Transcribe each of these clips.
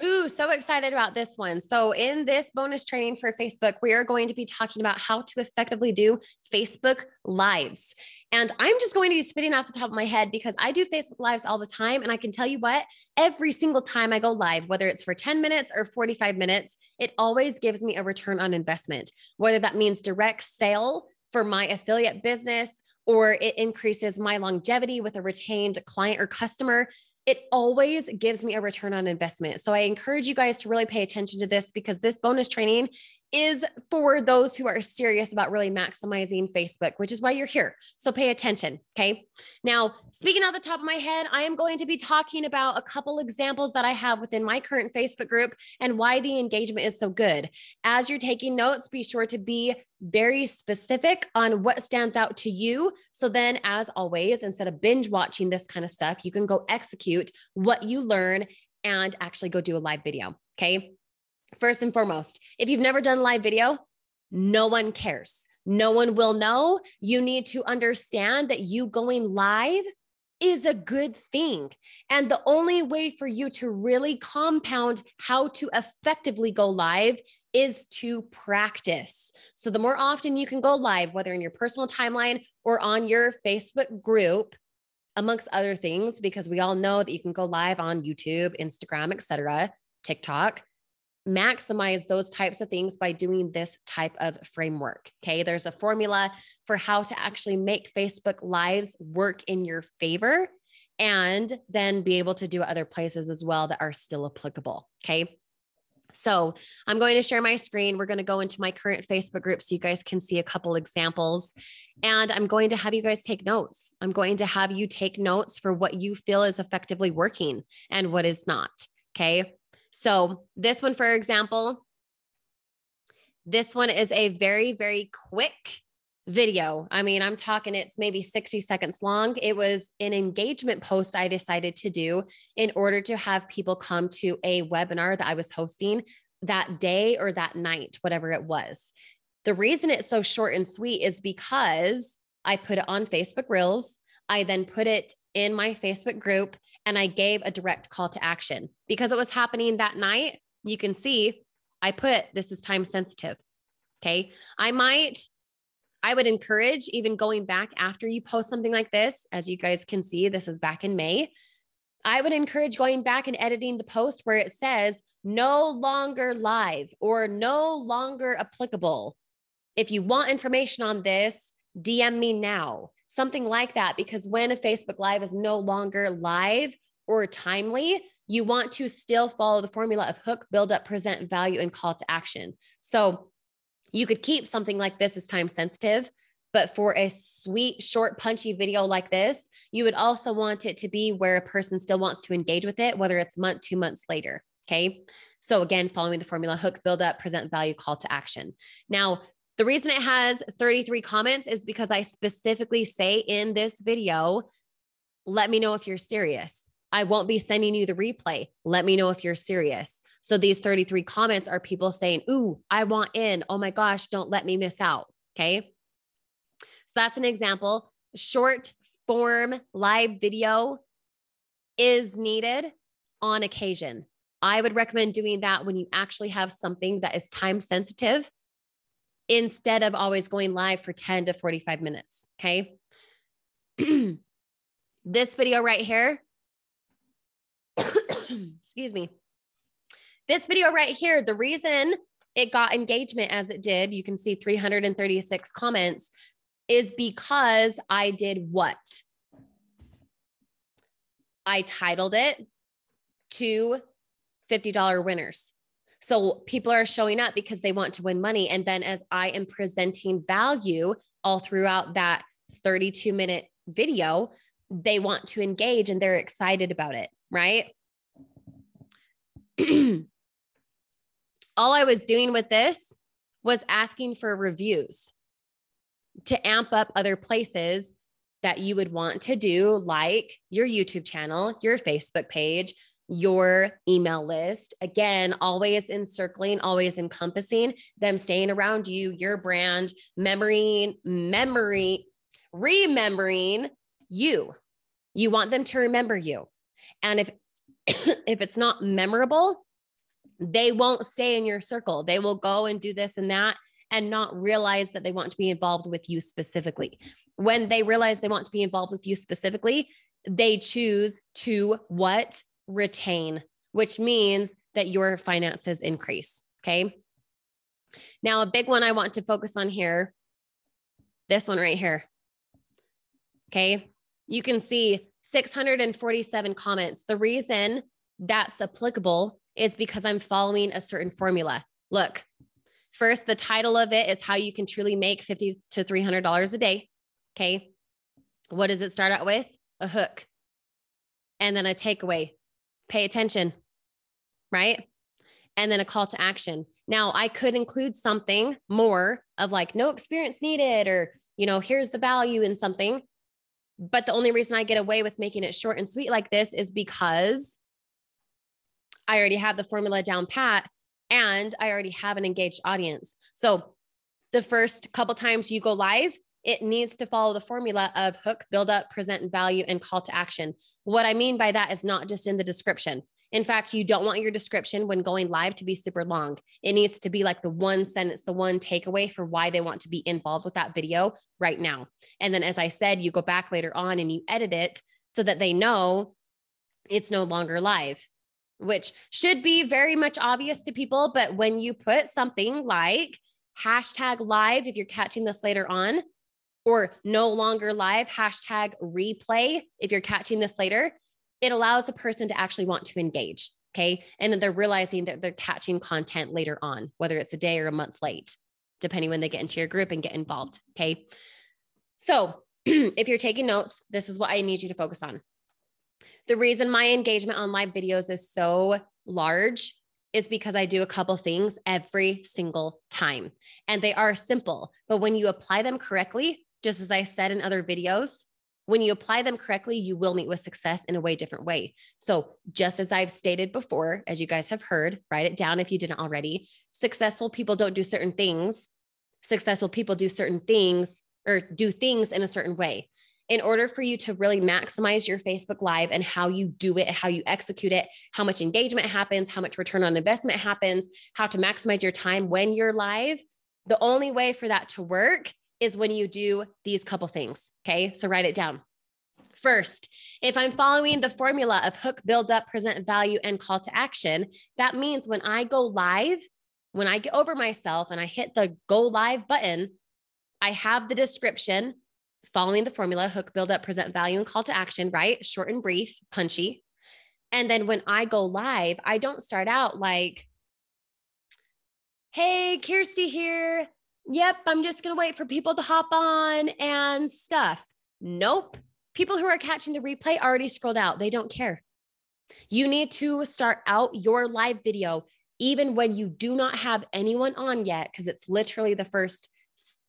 Ooh, so excited about this one. So, in this bonus training for Facebook, we are going to be talking about how to effectively do Facebook Lives. And I'm just going to be spitting off the top of my head because I do Facebook Lives all the time. And I can tell you what, every single time I go live, whether it's for 10 minutes or 45 minutes, it always gives me a return on investment, whether that means direct sale for my affiliate business or it increases my longevity with a retained client or customer. It always gives me a return on investment. So I encourage you guys to really pay attention to this because this bonus training is for those who are serious about really maximizing Facebook, which is why you're here. So pay attention. Okay. Now, speaking off the top of my head, I am going to be talking about a couple examples that I have within my current Facebook group and why the engagement is so good. As you're taking notes, be sure to be very specific on what stands out to you. So then, as always, instead of binge watching this kind of stuff, you can go execute what you learn and actually go do a live video. Okay. First and foremost, if you've never done live video, no one cares. No one will know. You need to understand that you going live is a good thing. And the only way for you to really compound how to effectively go live is to practice. So the more often you can go live, whether in your personal timeline or on your Facebook group, amongst other things, because we all know that you can go live on YouTube, Instagram, etc., TikTok, maximize those types of things by doing this type of framework. Okay. There's a formula for how to actually make Facebook Lives work in your favor and then be able to do other places as well that are still applicable. Okay. So I'm going to share my screen. We're going to go into my current Facebook group so you guys can see a couple examples. And I'm going to have you guys take notes. I'm going to have you take notes for what you feel is effectively working and what is not. Okay. So this one, for example, this one is a very, very quick video. I mean, I'm talking it's maybe 60 seconds long. It was an engagement post I decided to do in order to have people come to a webinar that I was hosting that day or that night, whatever it was. The reason it's so short and sweet is because I put it on Facebook Reels. I then put it in my Facebook group and I gave a direct call to action because it was happening that night. You can see I put, this is time sensitive. Okay. I would encourage even going back after you post something like this. As you guys can see, this is back in May. I would encourage going back and editing the post where it says no longer live or no longer applicable. If you want information on this, DM me now. Something like that, because when a Facebook Live is no longer live or timely, you want to still follow the formula of hook, build up, present value, and call to action. So you could keep something like this as time sensitive, but for a sweet, short, punchy video like this, you would also want it to be where a person still wants to engage with it, whether it's month, 2 months later. Okay. So again, following the formula, hook, build up, present value, call to action. Now, the reason it has 33 comments is because I specifically say in this video, let me know if you're serious. I won't be sending you the replay. Let me know if you're serious. So these 33 comments are people saying, ooh, I want in. Oh my gosh, don't let me miss out. Okay. So that's an example. Short form live video is needed on occasion. I would recommend doing that when you actually have something that is time sensitive instead of always going live for 10 to 45 minutes. Okay. This video right here, excuse me. This video right here, the reason it got engagement as it did, you can see 336 comments, is because I did what? I titled it to $50 winners. So people are showing up because they want to win money. And then as I am presenting value all throughout that 32-minute video, they want to engage and they're excited about it, right? All I was doing with this was asking for reviews to amp up other places that you would want to do, like your YouTube channel, your Facebook page, your email list. Again, always encircling, always encompassing them staying around you, your brand, remembering you. You want them to remember you. And if it's not memorable, they won't stay in your circle. They will go and do this and that and not realize that they want to be involved with you specifically. When they realize they want to be involved with you specifically, they choose to what? Retain, which means that your finances increase. Okay. Now, a big one I want to focus on here, this one right here. Okay. You can see 647 comments. The reason that's applicable is because I'm following a certain formula. Look, first, the title of it is how you can truly make $50 to $300 a day. Okay. What does it start out with? A hook. And then a takeaway. Pay attention, right? And then a call to action. Now, I could include something more of like no experience needed, or, here's the value in something. But the only reason I get away with making it short and sweet like this is because I already have the formula down pat and I already have an engaged audience. So the first couple times you go live, it needs to follow the formula of hook, build up, present value, and call to action. What I mean by that is not just in the description. In fact, you don't want your description when going live to be super long. It needs to be like the one sentence, the one takeaway for why they want to be involved with that video right now. And then, as I said, you go back later on and you edit it so that they know it's no longer live, which should be very much obvious to people. But when you put something like hashtag live, if you're catching this later on, or no longer live, hashtag replay, if you're catching this later, it allows a person to actually want to engage. Okay. And then they're realizing that they're catching content later on, whether it's a day or a month late, depending when they get into your group and get involved. Okay. So if you're taking notes, this is what I need you to focus on. The reason my engagement on live videos is so large is because I do a couple things every single time, and they are simple, but when you apply them correctly, just as I said in other videos, when you apply them correctly, you will meet with success in a way different way. So just as I've stated before, as you guys have heard, write it down if you didn't already. Successful people don't do certain things. Successful people do certain things or do things in a certain way. In order for you to really maximize your Facebook Live and how you do it, how you execute it, how much engagement happens, how much return on investment happens, how to maximize your time when you're live, the only way for that to work is when you do these couple things. Okay. So write it down. First, if I'm following the formula of hook, build up, present value, and call to action, that means when I go live, when I get over myself and I hit the go live button, I have the description following the formula, hook, build up, present value, and call to action, right? Short and brief, punchy. And then when I go live, I don't start out like, hey, Kirsty here. Yep, I'm just going to wait for people to hop on and stuff. Nope. People who are catching the replay already scrolled out. They don't care. You need to start out your live video, even when you do not have anyone on yet, because it's literally the first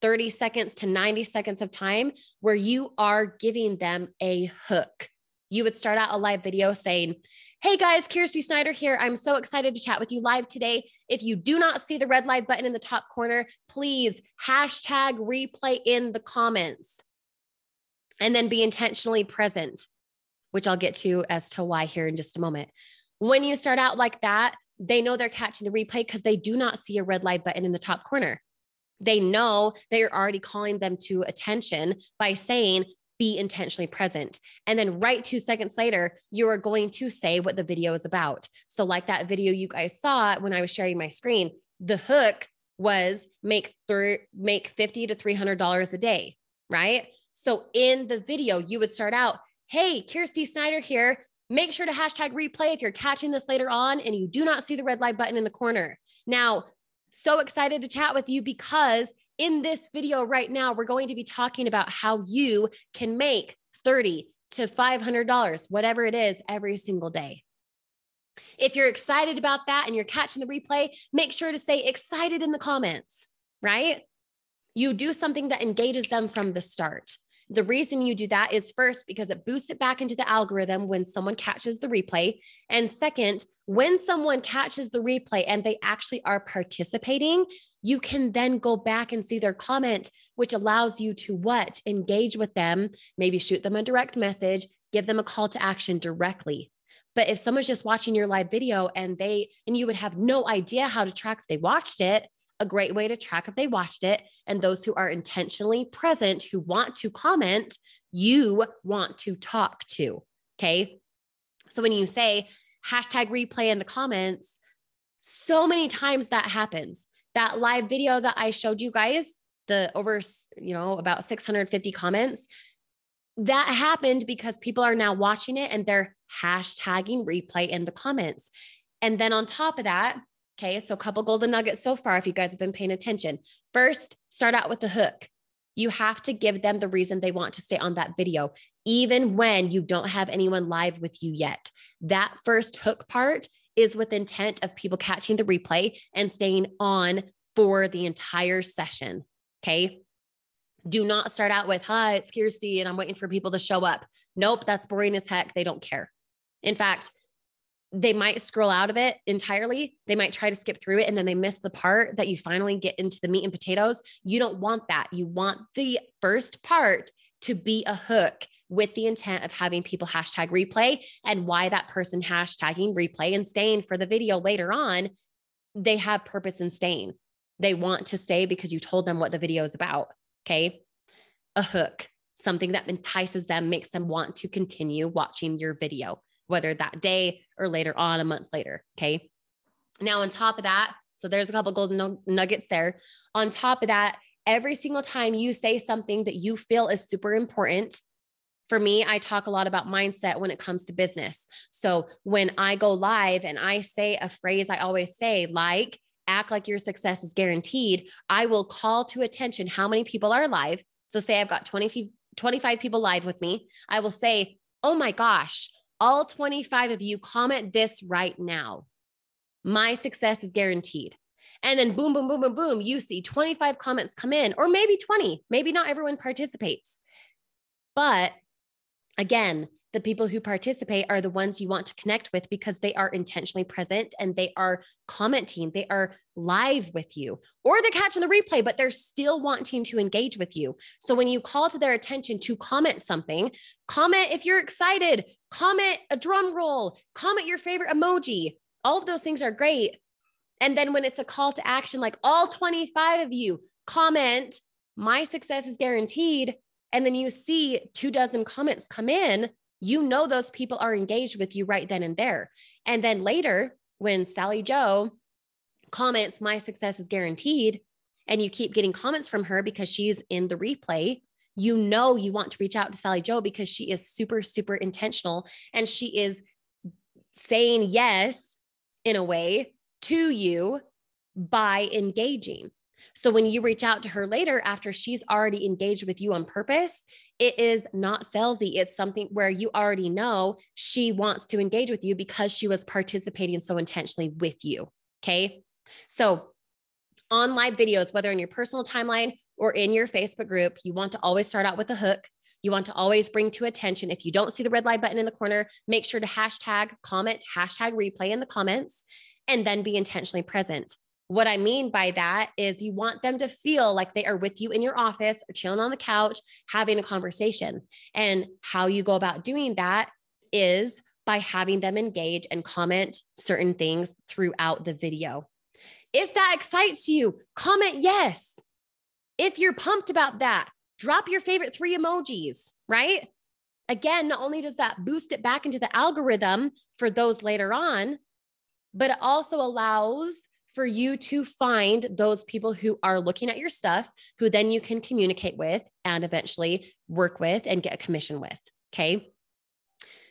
30 seconds to 90 seconds of time where you are giving them a hook. You would start out a live video saying, hey guys, Kirsty Snyder here. I'm so excited to chat with you live today. If you do not see the red live button in the top corner, please hashtag replay in the comments and then be intentionally present, which I'll get to as to why here in just a moment. When you start out like that, they know they're catching the replay because they do not see a red live button in the top corner. They know that you're already calling them to attention by saying, be intentionally present. And then right 2 seconds later, you are going to say what the video is about. So like that video you guys saw when I was sharing my screen, the hook was make $50 to $300 a day, right? So in the video, you would start out, hey, Kirsty Snyder here. Make sure to hashtag replay if you're catching this later on and you do not see the red light button in the corner. Now, so excited to chat with you because in this video right now, we're going to be talking about how you can make $30 to $500, whatever it is, every single day. If you're excited about that and you're catching the replay, make sure to say excited in the comments, right? You do something that engages them from the start. The reason you do that is first, because it boosts it back into the algorithm when someone catches the replay. And second, when someone catches the replay and they actually are participating, you can then go back and see their comment, which allows you to what? Engage with them, maybe shoot them a direct message, give them a call to action directly. But if someone's just watching your live video and you would have no idea how to track if they watched it, a great way to track if they watched it, and those who are intentionally present, who want to comment, you want to talk to. Okay. So when you say hashtag replay in the comments, so many times that happens. That live video that I showed you guys, the over, about 650 comments, that happened because people are now watching it and they're hashtagging replay in the comments. And then on top of that, okay, so a couple golden nuggets so far, if you guys have been paying attention. First, start out with the hook. You have to give them the reason they want to stay on that video, even when you don't have anyone live with you yet. That first hook part is with intent of people catching the replay and staying on for the entire session. Okay. Do not start out with, hi, it's Kirsty and I'm waiting for people to show up. Nope, that's boring as heck. They don't care. In fact, they might scroll out of it entirely. They might try to skip through it and then they miss the part that you finally get into the meat and potatoes. You don't want that. You want the first part to be a hook with the intent of having people hashtag replay, and why that person hashtagging replay and staying for the video later on, they have purpose in staying. They want to stay because you told them what the video is about. Okay. A hook, something that entices them, makes them want to continue watching your video, whether that day or later on, a month later. Okay. Now, on top of that, so there's a couple golden nuggets there. On top of that, every single time you say something that you feel is super important, for me, I talk a lot about mindset when it comes to business. So when I go live and I say a phrase I always say, like, act like your success is guaranteed, I will call to attention how many people are live. So say I've got 25 people live with me. I will say, oh my gosh, all 25 of you comment this right now. My success is guaranteed. And then boom, boom, boom, boom, boom, you see 25 comments come in, or maybe 20, maybe not everyone participates. But again, the people who participate are the ones you want to connect with because they are intentionally present and they are commenting, they are live with you, or they're catching the replay, but they're still wanting to engage with you. So when you call to their attention to comment something, comment if you're excited, comment a drum roll, comment your favorite emoji. All of those things are great. And then when it's a call to action, like all 25 of you comment, my success is guaranteed. And then you see 24 comments come in, you know those people are engaged with you right then and there. And then later, when Sally Joe comments, my success is guaranteed, and you keep getting comments from her because she's in the replay, you know you want to reach out to Sally Joe because she is super, super intentional and she is saying yes in a way to you by engaging. So when you reach out to her later after she's already engaged with you on purpose, it is not salesy. It's something where you already know she wants to engage with you because she was participating so intentionally with you. Okay. So on live videos, whether in your personal timeline or in your Facebook group, you want to always start out with a hook. You want to always bring to attention. If you don't see the red light button in the corner, make sure to hashtag comment, hashtag replay in the comments, and then be intentionally present. What I mean by that is you want them to feel like they are with you in your office or chilling on the couch, having a conversation. And how you go about doing that is by having them engage and comment certain things throughout the video. If that excites you, comment yes. If you're pumped about that, drop your favorite 3 emojis, right? Again, not only does that boost it back into the algorithm for those later on, but it also allows for you to find those people who are looking at your stuff, who then you can communicate with and eventually work with and get a commission with. Okay.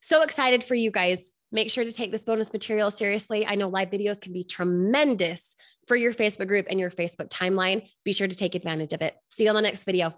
So excited for you guys. Make sure to take this bonus material seriously. I know live videos can be tremendous for your Facebook group and your Facebook timeline. Be sure to take advantage of it. See you on the next video.